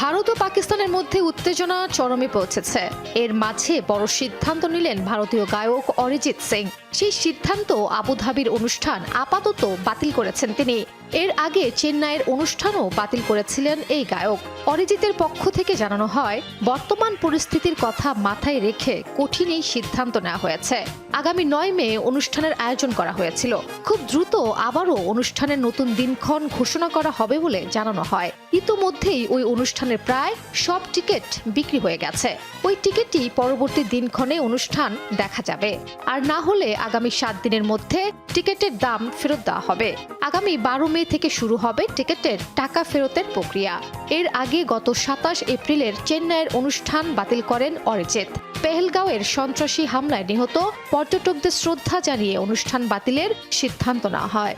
ভারত ও পাকিস্তানের মধ্যে উত্তেজনা চরমে পৌঁছেছে। এর মাঝে বড় সিদ্ধান্ত নিলেন ভারতীয় গায়ক অরিজিৎ সিং। সেই সিদ্ধান্ত আবুধাবির অনুষ্ঠান আপাতত বাতিল করেছেন তিনি। এর আগে চেন্নাইয়ের অনুষ্ঠানও বাতিল করেছিলেন এই গায়ক। অরিজিতের পক্ষ থেকে জানানো হয়, বর্তমান পরিস্থিতির কথা মাথায় রেখে কঠিন এই সিদ্ধান্ত নেওয়া হয়েছে। আগামী 9 মে অনুষ্ঠানের আয়োজন করা হয়েছিল। খুব দ্রুত আবারও অনুষ্ঠানের নতুন দিনক্ষণ ঘোষণা করা হবে বলে জানানো হয়। ইতোমধ্যেই ওই অনুষ্ঠানের প্রায় সব টিকিট বিক্রি হয়ে গেছে। ওই টিকিটই পরবর্তী দিনক্ষণে অনুষ্ঠান দেখা যাবে। আর না হলে আগামী 7 দিনের মধ্যে টিকিটের দাম ফেরত দেওয়া হবে। আগামী 12 মে থেকে শুরু হবে টিকিটের টাকা ফেরতের প্রক্রিয়া। এর আগে গত 27 এপ্রিলের চেন্নাইয়ের অনুষ্ঠান বাতিল করেন অরিজিৎ। পেহেলগাঁওয়ের সন্ত্রাসী হামলায় নিহত পর্যটকদের শ্রদ্ধা জানিয়ে অনুষ্ঠান বাতিলের সিদ্ধান্ত নেওয়া হয়।